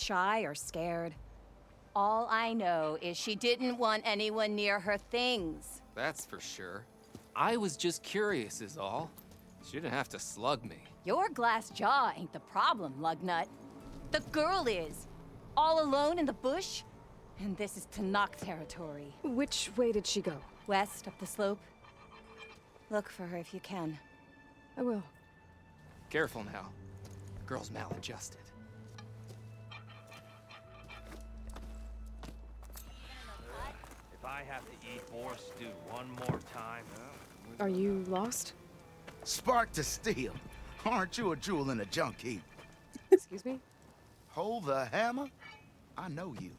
shy or scared. All I know is she didn't want anyone near her things. That's for sure. I was just curious is all. She didn't have to slug me. Your glass jaw ain't the problem, Lugnut. The girl is. All alone in the bush. And this is Tanakh territory. Which way did she go? West, up the slope. Look for her if you can. I will. Careful now. Girl's maladjusted. If I have to eat boar stew one more time... Are you lost? Spark to steel. Aren't you a jewel in a junk heap? Excuse me? Hold the hammer? I know you.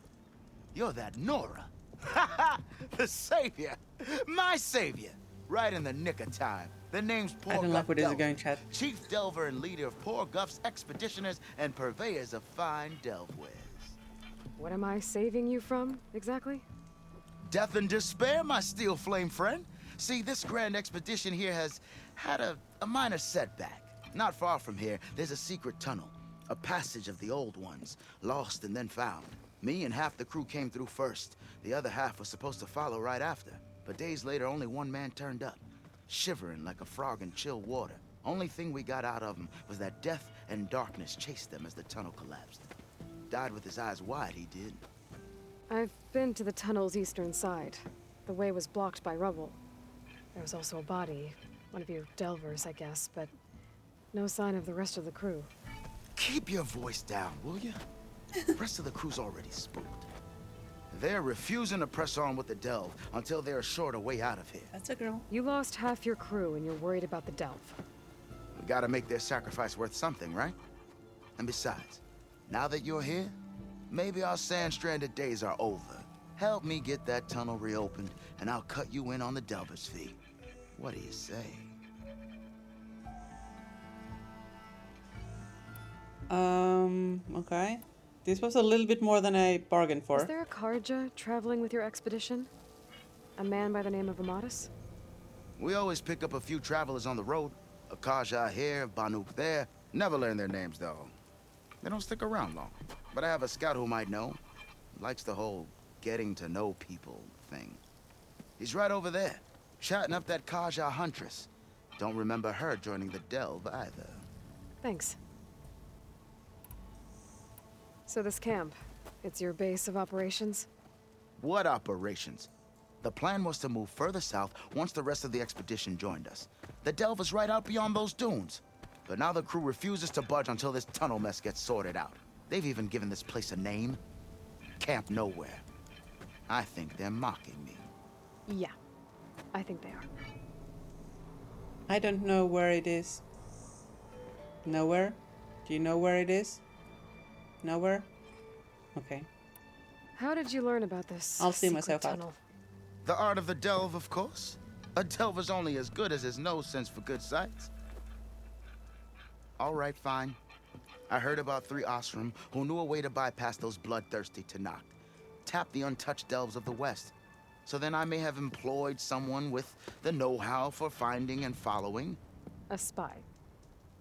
You're that Nora. Ha ha! The savior! My savior! Right in the nick of time. The name's Poor I don't like Guff where this is Delver, going, Chad. Chief Delver and leader of Poor Guff's expeditioners and purveyors of fine delve wares. What am I saving you from, exactly? Death and despair, my steel flame friend. See, this grand expedition here has had a minor setback. Not far from here, there's a secret tunnel. A passage of the old ones, lost and then found. Me and half the crew came through first. The other half was supposed to follow right after. But days later, only one man turned up, shivering like a frog in chill water. Only thing we got out of him was that death and darkness chased them as the tunnel collapsed. Died with his eyes wide, he did. I've been to the tunnel's eastern side. The way was blocked by rubble. There was also a body. One of you delvers, I guess, but no sign of the rest of the crew. Keep your voice down, will you? The rest of the crew's already spooked. They're refusing to press on with the delve until they're assured a way out of here. That's a girl. You lost half your crew and you're worried about the delve. We gotta make their sacrifice worth something, right? And besides, now that you're here, maybe our sand-stranded days are over. Help me get that tunnel reopened, and I'll cut you in on the delver's fee. What do you say? Okay. This was a little bit more than I bargained for. Is there a Karja traveling with your expedition? A man by the name of Amatus? We always pick up a few travelers on the road. A Kaja here, Banuk there. Never learn their names, though. They don't stick around long. But I have a scout who might know. Likes the whole getting to know people thing. He's right over there, chatting up that Kaja huntress. Don't remember her joining the delve either. Thanks. So this camp, it's your base of operations? What operations? The plan was to move further south once the rest of the expedition joined us. The delve is right out beyond those dunes. But now the crew refuses to budge until this tunnel mess gets sorted out. They've even given this place a name. Camp Nowhere. I think they're mocking me. Yeah, I think they are. I don't know where it is. Nowhere? Do you know where it is? Nowhere? Okay. How did you learn about this I'll see secret myself out. tunnel? The art of the delve, of course. A delver's only as good as his nose sense for good sights. All right, fine. I heard about 3 Asaram who knew a way to bypass those bloodthirsty Tanakh. Tap the untouched delves of the West. So then I may have employed someone with the know-how for finding and following. A spy.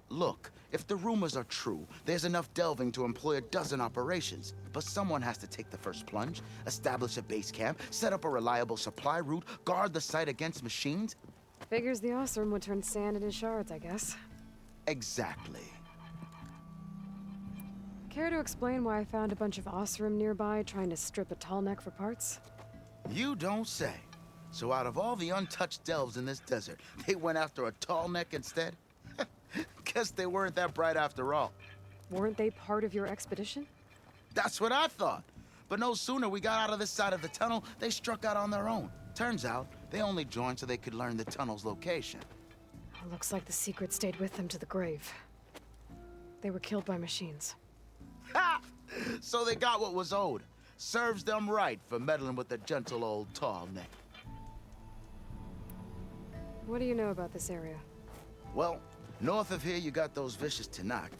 Look, if the rumors are true, there's enough delving to employ a dozen operations. But someone has to take the first plunge, establish a base camp, set up a reliable supply route, guard the site against machines. Figures the Asaram would turn sand into shards, I guess. Exactly. Care to explain why I found a bunch of Asaram nearby trying to strip a tall neck for parts? You don't say. So out of all the untouched delves in this desert, they went after a tall neck instead? Guess they weren't that bright after all. Weren't they part of your expedition? That's what I thought. But no sooner we got out of this side of the tunnel, they struck out on their own. Turns out, they only joined so they could learn the tunnel's location. Looks like the secret stayed with them to the grave. They were killed by machines. Ha! So they got what was owed. Serves them right for meddling with the gentle old tall neck. What do you know about this area? Well, north of here you got those vicious Tanakh.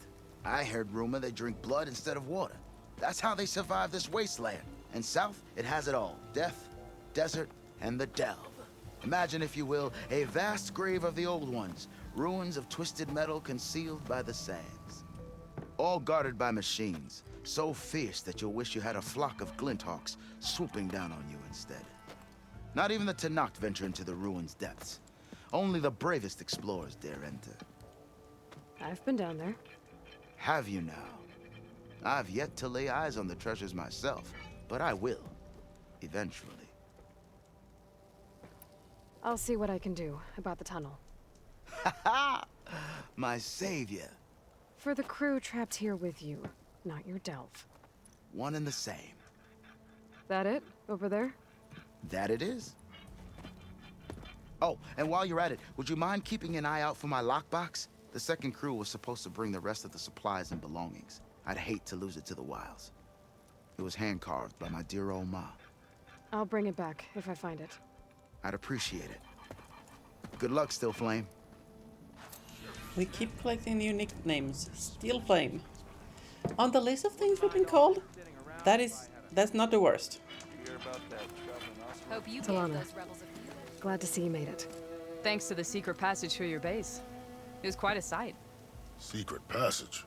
I heard rumor they drink blood instead of water. That's how they survive this wasteland. And south, it has it all. Death, desert, and the delve. Imagine, if you will, a vast grave of the old ones. Ruins of twisted metal concealed by the sands. All guarded by machines. So fierce that you'll wish you had a flock of glinthawks swooping down on you instead. Not even the Tenakth venture into the ruins' depths. Only the bravest explorers dare enter. I've been down there. Have you now? I've yet to lay eyes on the treasures myself, but I will. Eventually. I'll see what I can do about the tunnel. Ha! My savior. For the crew trapped here with you, not your delve. One and the same. That it? Over there? That it is. Oh, and while you're at it, would you mind keeping an eye out for my lockbox? The second crew was supposed to bring the rest of the supplies and belongings. I'd hate to lose it to the wilds. It was hand-carved by my dear old ma. I'll bring it back if I find it. I'd appreciate it. Good luck, Still Flame. We keep collecting new nicknames. Steel Flame. On the list of things we've been called, that's not the worst. Hope you gave Talana. those rebels a few. Glad to see you made it. Thanks to the secret passage through your base. It was quite a sight. Secret passage?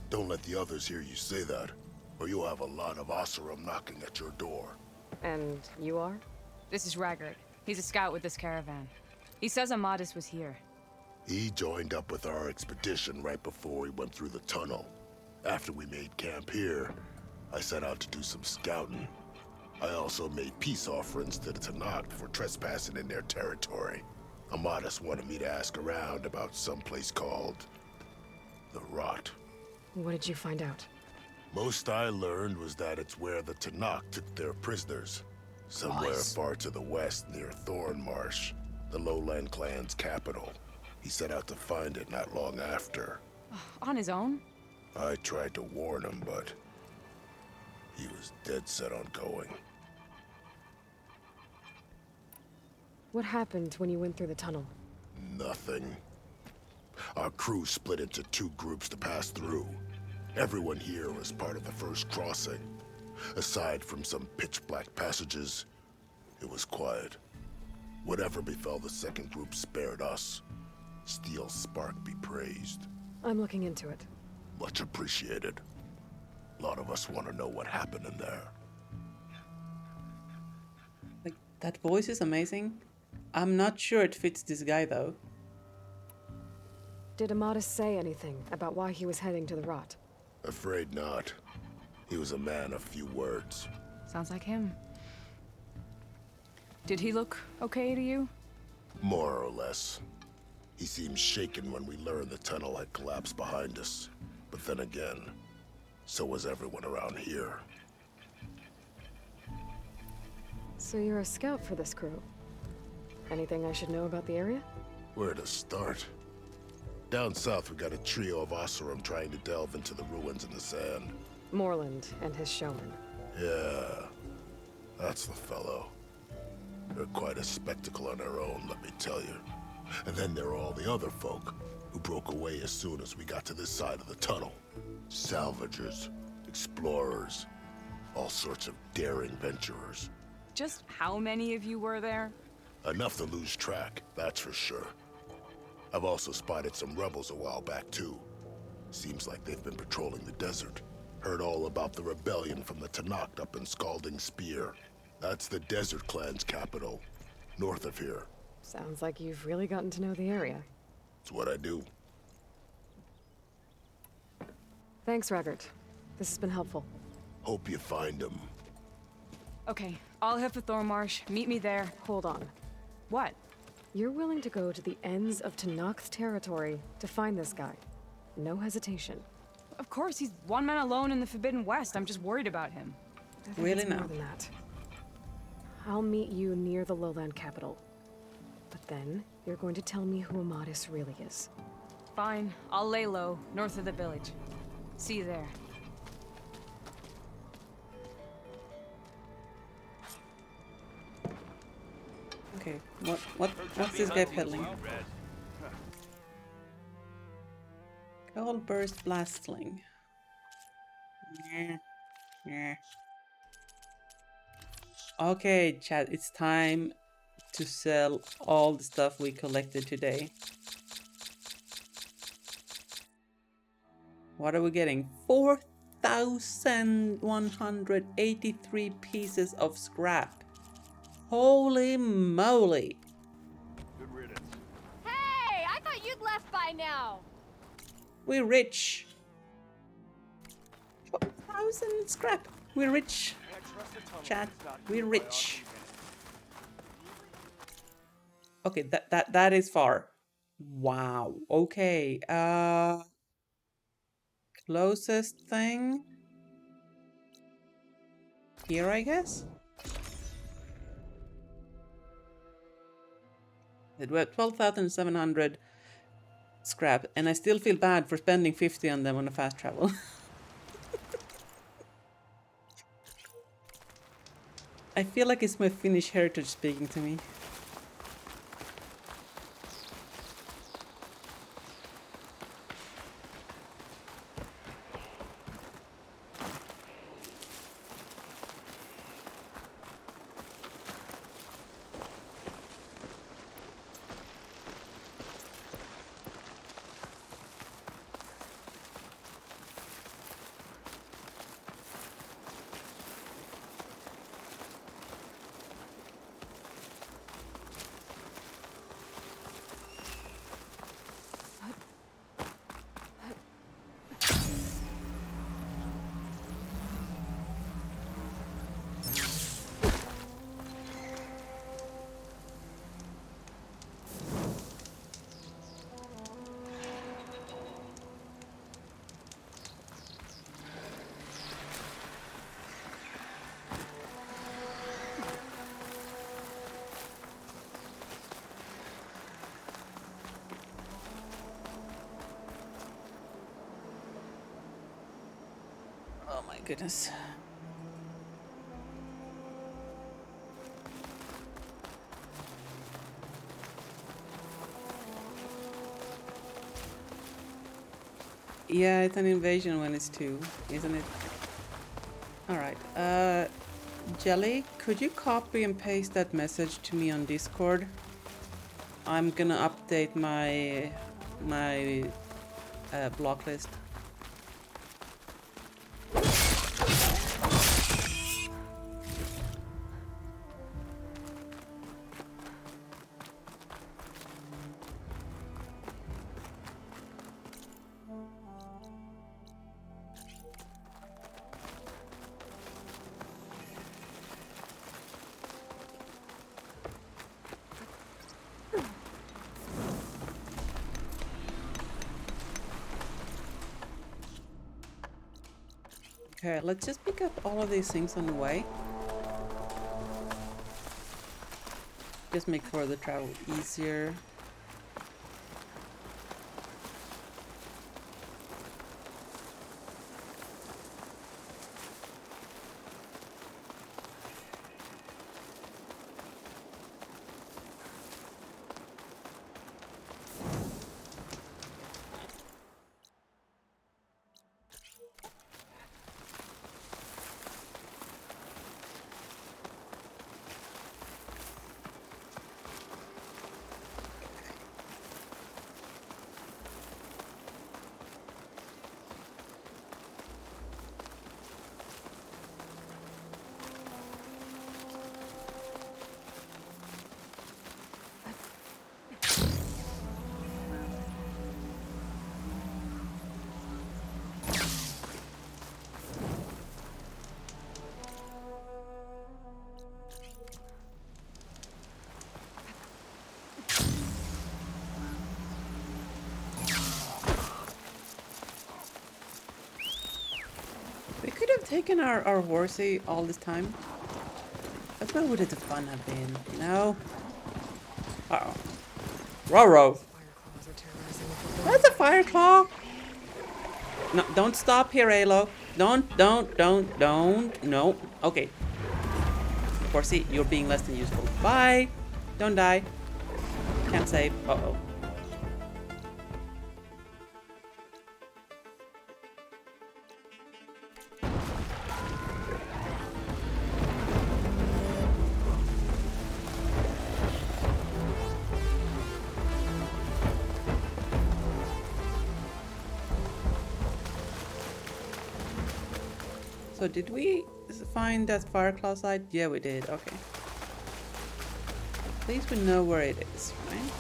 Don't let the others hear you say that, or you'll have a lot of Asaram knocking at your door. And you are? This is Raggard. He's a scout with this caravan. He says Amadis was here. He joined up with our expedition right before we went through the tunnel. After we made camp here, I set out to do some scouting. I also made peace offerings to the Tenakth for trespassing in their territory. Amadis wanted me to ask around about some place called the Rot. What did you find out? Most I learned was that it's where the Tenakth took their prisoners. Somewhere far to the west near Thorn Marsh, the lowland clan's capital. He set out to find it not long after. On his own? I tried to warn him, but he was dead set on going. What happened when you went through the tunnel? Nothing. Our crew split into two groups to pass through. Everyone here was part of the first crossing. Aside from some pitch-black passages, it was quiet. Whatever befell the second group spared us. Steel Spark be praised. I'm looking into it. Much appreciated. A lot of us want to know what happened in there. Like, that voice is amazing. I'm not sure it fits this guy though. Did Amadis say anything about why he was heading to the Rot? Afraid not. He was a man of few words. Sounds like him. Did he look okay to you? More or less. He seemed shaken when we learned the tunnel had collapsed behind us. But then again, so was everyone around here. So you're a scout for this crew? Anything I should know about the area? Where to start? Down south, we got a trio of Asaram trying to delve into the ruins in the sand. Moreland and his showman. Yeah, that's the fellow. They're quite a spectacle on their own, let me tell you. And then there are all the other folk, who broke away as soon as we got to this side of the tunnel. Salvagers, explorers, all sorts of daring venturers. Just how many of you were there? Enough to lose track, that's for sure. I've also spotted some rebels a while back, too. Seems like they've been patrolling the desert. Heard all about the rebellion from the Tenakth up in Scalding Spear. That's the Desert Clan's capital, north of here. Sounds like you've really gotten to know the area. It's what I do. Thanks, Raggard. This has been helpful. Hope you find him. Okay, I'll head for Thorn Marsh. Meet me there. Hold on. What? You're willing to go to the ends of Tenakth territory to find this guy. No hesitation. Of course, he's one man alone in the Forbidden West. I'm just worried about him. I think Really it's now? more than that. I'll meet you near the lowland capital. But then, you're going to tell me who Amadis really is. Fine, I'll lay low, north of the village. See you there. Okay, what's this guy peddling? Gold burst blast sling. Yeah. Okay, chat, it's time to sell all the stuff we collected today. What are we getting? 12,183 pieces of scrap. Holy moly. Good riddance. Hey, I thought you'd left by now. We're rich. 12,000 scrap. We're rich. Chat. We're rich. Okay, that is far. Wow. Okay. Closest thing. Here, I guess. It were 12,700 scrap, and I still feel bad for spending 50 on them on a fast travel. I feel like it's my Finnish heritage speaking to me. Oh my goodness. Yeah, it's an invasion when it's 2, isn't it? Alright, Jelly, could you copy and paste that message to me on Discord? I'm gonna update my block list. Okay, let's just pick up all of these things on the way. Just make further travel easier. We could have taken our horsey all this time. But where would the fun have been, you know? Uh-oh. Roro! That's a fire claw! No, don't stop here, Alo. Don't. No. Okay. Horsey, you're being less than useful. Bye! Don't die. Can't save. Uh-oh. So did we find that Fireclaw site? Yeah, we did. Okay. At least we know where it is, right?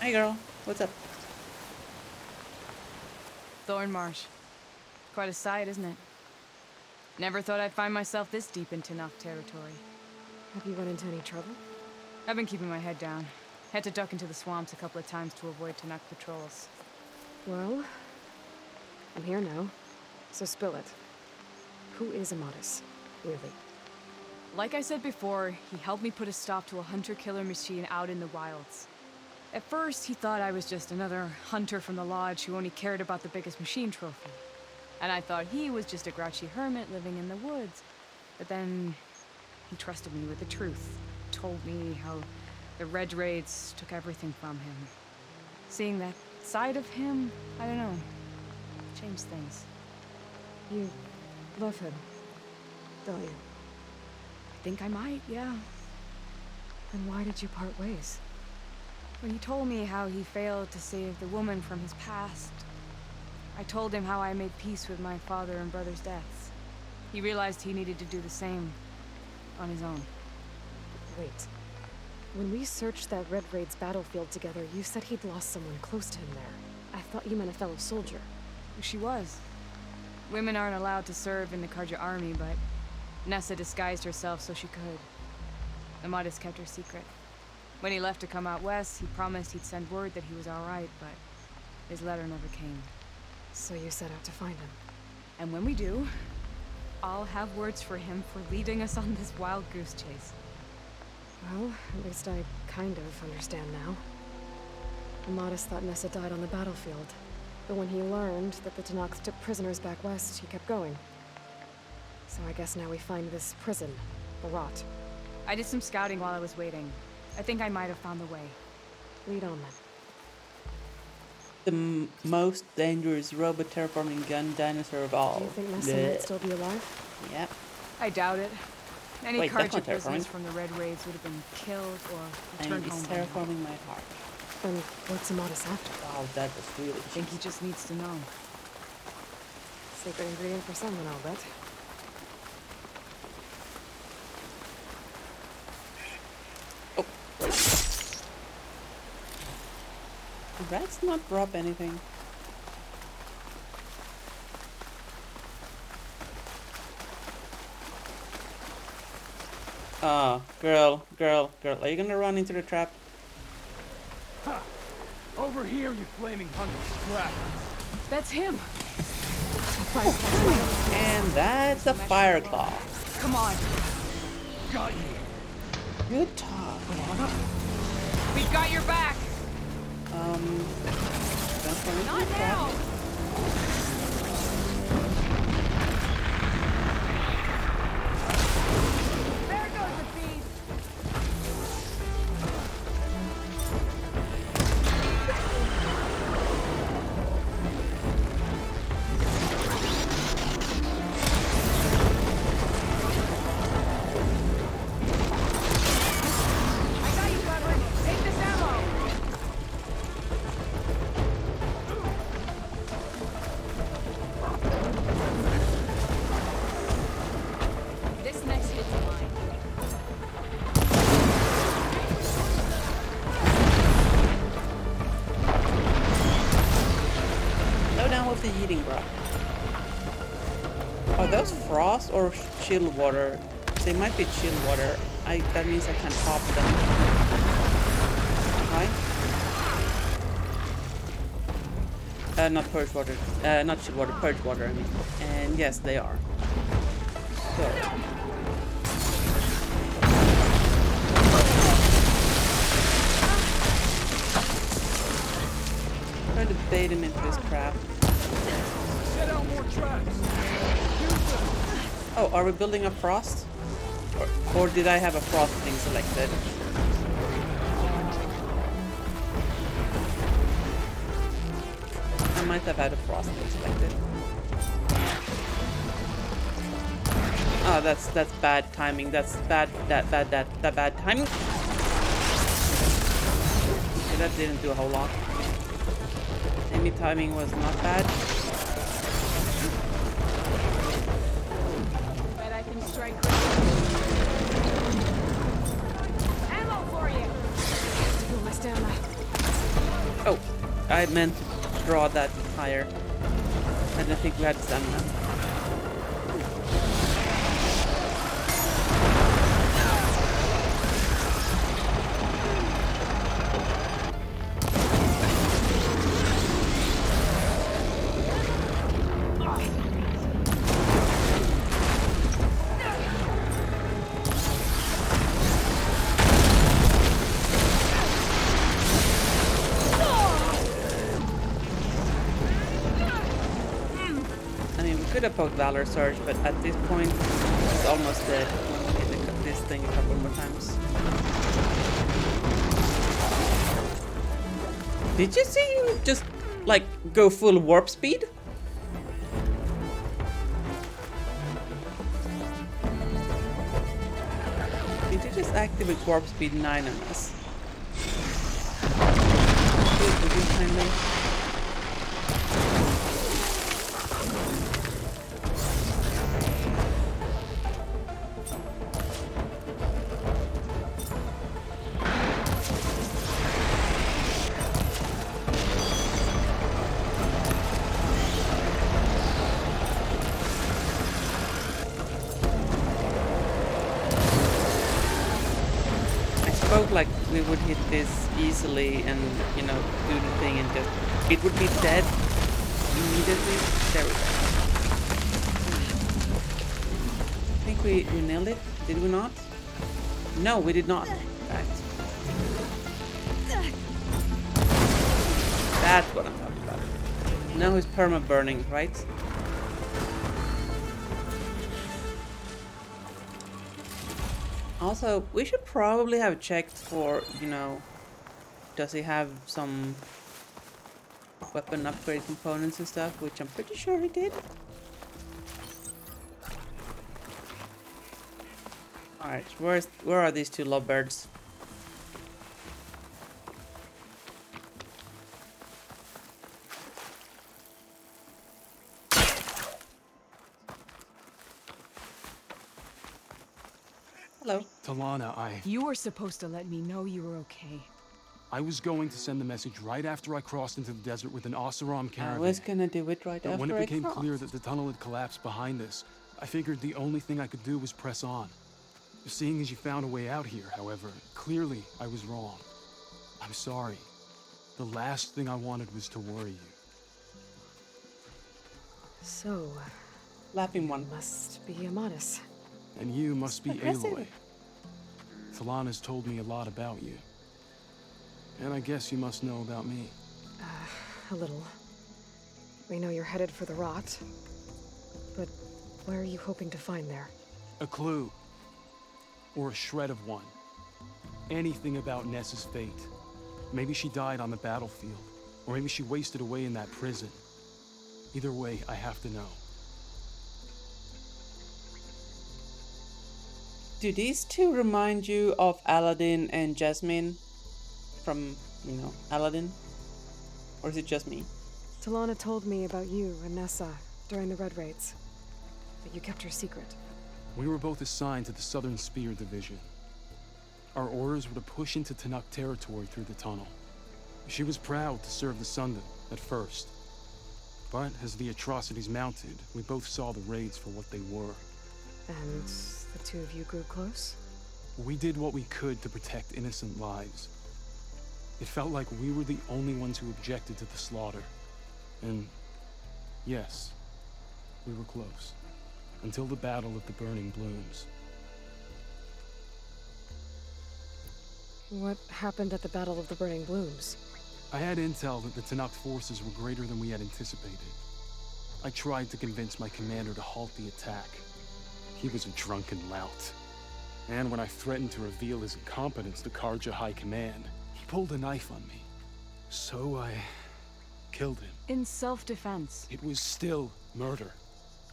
Hey girl, what's up? Thorn Marsh. Quite a sight, isn't it? Never thought I'd find myself this deep into Noct territory. Have you run into any trouble? I've been keeping my head down. Had to duck into the swamps a couple of times to avoid Tanakh patrols. Well, I'm here now, so spill it. Who is Amadis, really? Like I said before, he helped me put a stop to a hunter-killer machine out in the wilds. At first, he thought I was just another hunter from the lodge who only cared about the biggest machine trophy. And I thought he was just a grouchy hermit living in the woods. But then he trusted me with the truth. Told me how the Red Raids took everything from him. Seeing that side of him, I don't know, changed things. You love him, don't you? I think I might, yeah. Then why did you part ways? When he told me how he failed to save the woman from his past, I told him how I made peace with my father and brother's deaths. He realized he needed to do the same on his own. Wait. When we searched that Red Raid's battlefield together, you said he'd lost someone close to him there. I thought you meant a fellow soldier. She was. Women aren't allowed to serve in the Karja army, but Nessa disguised herself so she could. Amadis kept her secret. When he left to come out west, he promised he'd send word that he was all right, but his letter never came. So you set out to find him. And when we do, I'll have words for him for leading us on this wild goose chase. Well, at least I kind of understand now. Amadis thought Nessa died on the battlefield, but when he learned that the Tanakh took prisoners back west, he kept going. So I guess now we find this prison, the Rot. I did some scouting while I was waiting. I think I might have found the way. Lead on then. The most dangerous robot terraforming gun dinosaur of all. Do you think Nessa might still be alive? Yep. I doubt it. Any Wait, that's Karja not prisoners terraforming. from the Red Raids would have been killed or And returned it's home. by now. terraforming my heart. Then what's Amadis after? Wow, that was really I think he just needs to know. Secret ingredient for someone, I'll bet. Did rats not drop anything? Ah, girl. Are you gonna run into the trap? Ha! Over here, you flaming hunk of crap! That's him! And that's a Fireclaw. Come on! Got you! Good talk. We've got your back! Don't run into Not the trap. now! There goes the feed! I got you covered! Take this ammo! This next hit's mine. Slow down with the eating, bro. Are those frost or chill water? They might be chill water. That means I can pop them. Right? Not purge water. Not chill water, purge water, I mean. And yes, they are. So. Try to bait him into his trap. Set out more traps! Oh, are we building a frost? Or did I have a frost thing selected? I might have had a frost thing selected. Oh, that's bad timing. That's bad timing. that didn't do a whole lot. Enemy timing was not bad. Bet I can strike quick. Ammo for you! Ooh, my stamina. Oh, I meant to draw that higher. I didn't think we had stamina. Could have poked Valor Surge, but at this point, it's almost dead. Hit this thing a couple more times. Did you see him just, like, go full warp speed? Did you just activate warp speed 9 on us? Would you kindly? Like we would hit this easily and, you know, do the thing and just it would be dead immediately. There we go. I think we nailed it, did we not? No, we did not. Right. That's what I'm talking about. Now he's perma burning, right? Also, we should probably have checked for, you know, does he have some weapon upgrade components and stuff, which I'm pretty sure he did. Alright, where are these two lovebirds? Hello. Talana, You were supposed to let me know you were okay. I was going to send the message right after I crossed into the desert with an Asaram caravan. I was gonna do it right but after when it became I crossed. clear that the tunnel had collapsed behind us, I figured the only thing I could do was press on. Seeing as you found a way out here, however, clearly I was wrong. I'm sorry. The last thing I wanted was to worry you. So, Laughing one. must be Amatis. And you must be Aggressive. Aloy. Talana's told me a lot about you. And I guess you must know about me. A little. We know you're headed for the rot. But what are you hoping to find there? A clue. Or a shred of one. Anything about Nessa's fate. Maybe she died on the battlefield. Or maybe she wasted away in that prison. Either way, I have to know. Do these two remind you of Aladdin and Jasmine from, you know, Aladdin? Or is it just me? Talana told me about you and Nessa during the Red Raids. But you kept her secret. We were both assigned to the Southern Spear Division. Our orders were to push into Tanakh territory through the tunnel. She was proud to serve the Sundom at first. But as the atrocities mounted, we both saw the raids for what they were. And the two of you grew close? We did what we could to protect innocent lives. It felt like we were the only ones who objected to the slaughter. And yes, we were close. Until the Battle of the Burning Blooms. What happened at the Battle of the Burning Blooms? I had intel that the Tanakh forces were greater than we had anticipated. I tried to convince my commander to halt the attack. He was a drunken lout. And when I threatened to reveal his incompetence to Karja High Command, he pulled a knife on me. So I killed him. In self-defense. It was still murder.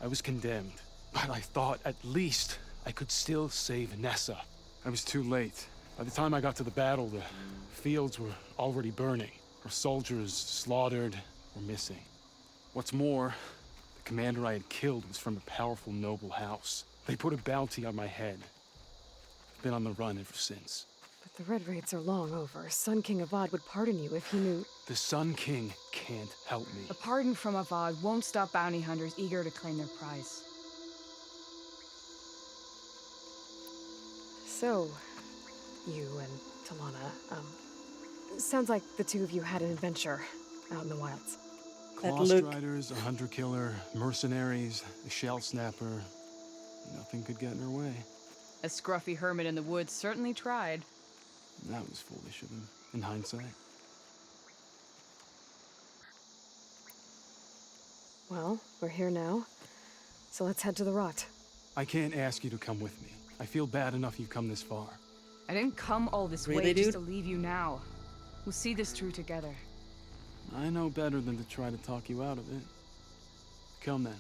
I was condemned. But I thought at least I could still save Nessa. I was too late. By the time I got to the battle, the fields were already burning. Our soldiers slaughtered or missing. What's more, the commander I had killed was from a powerful noble house. They put a bounty on my head. I've been on the run ever since. But the Red Raids are long over. Sun King Avad would pardon you if he knew... The Sun King can't help me. A pardon from Avad won't stop bounty hunters eager to claim their prize. So, you and Talana, sounds like the two of you had an adventure out in the wilds. Claw Striders, a hunter killer, mercenaries, a shell snapper. Nothing could get in her way. A scruffy hermit in the woods certainly tried. That was foolish of him, in hindsight. Well, we're here now, so let's head to the rot. I can't ask you to come with me. I feel bad enough you've come this far. I didn't come all this way just to leave you now. We'll see this through together. I know better than to try to talk you out of it. Come then.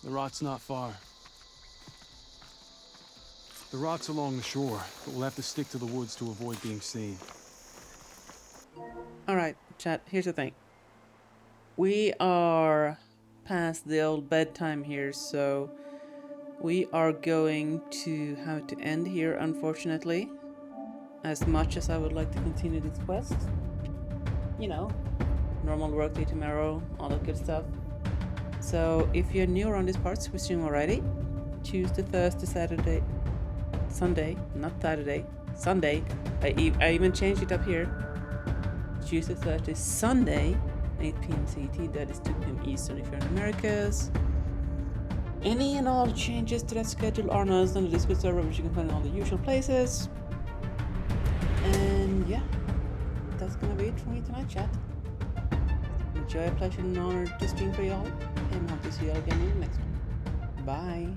The rot's not far. The rot's along the shore, but we'll have to stick to the woods to avoid being seen. Alright, chat, here's the thing. We are past the old bedtime here, so we are going to have to end here, unfortunately. As much as I would like to continue this quest. You know, normal workday tomorrow, all that good stuff. So, if you're new around these parts, we stream already. Tuesday, Thursday, Saturday, Sunday, not Saturday, Sunday. I even changed it up here. Tuesday, Thursday, Sunday, 8 p.m. CT, that is 2 p.m. Eastern if you're in Americas. Any and all changes to that schedule are announced on the Discord server, which you can find in all the usual places. And yeah, that's gonna be it from me tonight, chat. Enjoy, a pleasure and honor to stream for y'all, and hope to see y'all again in the next one. Bye.